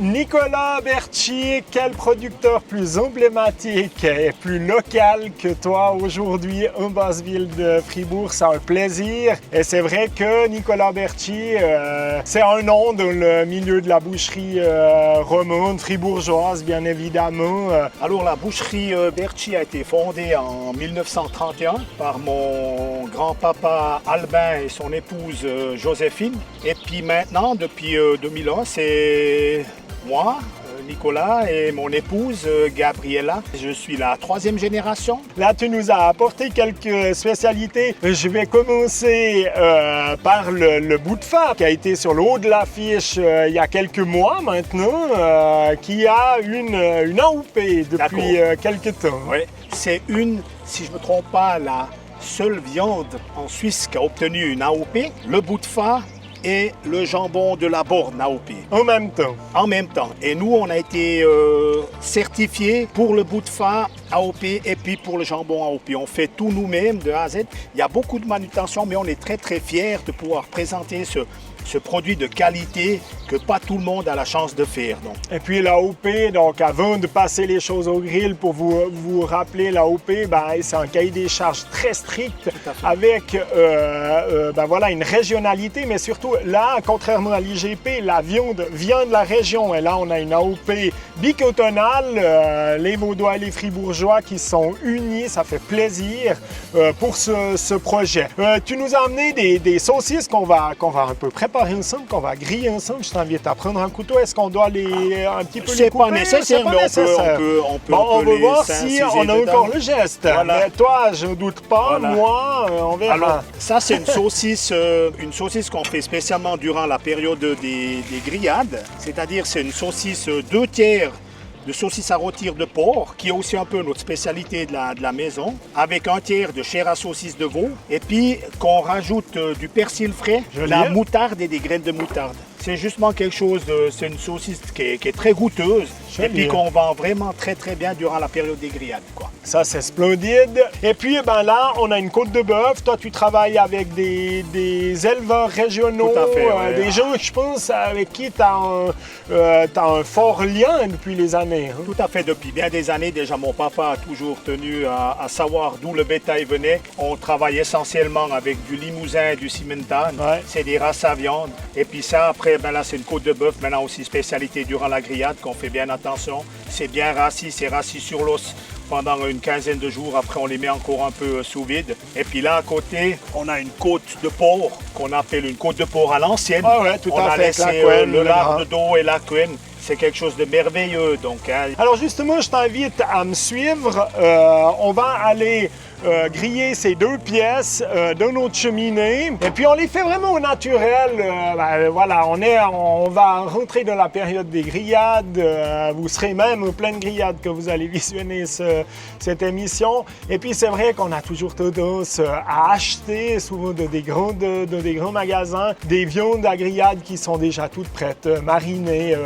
Nicolas Berthier, quel producteur plus emblématique et plus local que toi aujourd'hui en Basse-Ville de Fribourg. C'est un plaisir. Et c'est vrai que Nicolas Berthier, c'est un nom dans le milieu de la boucherie romande, fribourgeoise bien évidemment. Alors la boucherie Berthier a été fondée en 1931 par mon grand-papa Albin et son épouse Joséphine. Et puis maintenant, depuis 2001, c'est moi, Nicolas, et mon épouse Gabriella. Je suis la 3e génération. Là, tu nous as apporté quelques spécialités. Je vais commencer par le bout de fa qui a été sur le haut de l'affiche il y a quelques mois maintenant, qui a une AOP depuis quelques temps. Oui, c'est si je ne me trompe pas, la seule viande en Suisse qui a obtenu une AOP. Le bout de fa et le jambon de la Borne AOP. En même temps. En même temps. Et nous, on a été certifiés pour le bout de fa AOP et puis pour le jambon AOP. On fait tout nous-mêmes de A à Z. Il y a beaucoup de manutention, mais on est très très fiers de pouvoir présenter ce produit de qualité que pas tout le monde a la chance de faire. Donc. Et puis l'AOP, donc avant de passer les choses au grill, pour vous rappeler, l'AOP, c'est un cahier des charges très strict avec voilà, une régionalité, mais surtout là, contrairement à l'IGP, la viande vient de la région. Et là, on a une AOP bicantonale, les Vaudois et les Fribourgeois qui sont unis, ça fait plaisir pour ce projet. Tu nous as amené des saucisses qu'on va un peu préparer ensemble, qu'on va griller ensemble. Je t'invite à prendre un couteau. Est-ce qu'on doit un petit peu les couper? C'est pas nécessaire, mais on peut on va voir si on a encore le geste. Voilà. Mais toi, je ne doute pas. Voilà. Moi, on verra. Alors, ça, c'est une saucisse qu'on fait spécialement durant la période des grillades. C'est-à-dire, c'est une saucisse 2 tiers de saucisse à rôtir de porc, qui est aussi un peu notre spécialité de la maison, avec 1 tiers de chair à saucisse de veau, et puis qu'on rajoute du persil frais, de la moutarde et des graines de moutarde. C'est justement quelque chose c'est une saucisse qui est très goûteuse et puis qu'on vend vraiment très très bien durant la période des grillades, quoi. Ça, c'est splendide. Et puis, là, on a une côte de bœuf. Toi, tu travailles avec des éleveurs régionaux, tout à fait, des gens, je pense, avec qui tu as un fort lien depuis les années. Hein? Tout à fait. Depuis bien des années, déjà, mon papa a toujours tenu à savoir d'où le bétail venait. On travaille essentiellement avec du Limousin et du Simmental. Ouais. C'est des races à viande. Et puis ça, après, là, c'est une côte de bœuf, maintenant aussi spécialité durant la grillade, qu'on fait bien attention. C'est bien rassis, c'est rassis sur l'os pendant une quinzaine de jours. Après, on les met encore un peu sous vide. Et puis là, à côté, on a une côte de porc qu'on appelle une côte de porc à l'ancienne. Ah ouais, tout on à a fait. laissé le lard de dos et la quenne. C'est quelque chose de merveilleux. Donc, Alors justement, je t'invite à me suivre. On va aller griller ces 2 pièces dans notre cheminée. Et puis on les fait vraiment au naturel. Voilà, on va rentrer dans la période des grillades. Vous serez même en pleine grillade que vous allez visionner cette émission. Et puis c'est vrai qu'on a toujours tendance à acheter, souvent dans des grands magasins, des viandes à grillade qui sont déjà toutes prêtes, marinées.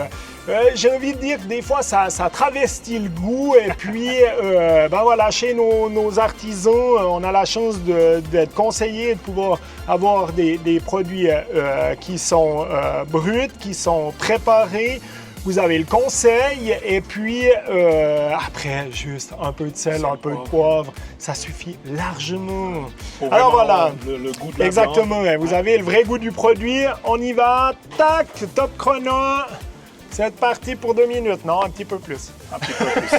J'ai envie de dire que des fois, ça travestit le goût. Et puis, voilà, chez nos artisans, on a la chance d'être conseillés, de pouvoir avoir des produits qui sont bruts, qui sont préparés. Vous avez le conseil et puis après, juste un peu de sel, un peu de poivre, ça suffit largement. Alors voilà, le goût de la exactement, viande. Vous avez le vrai goût du produit. On y va, tac, top chrono. C'est parti pour 2 minutes, non, un petit peu plus. Un petit peu plus.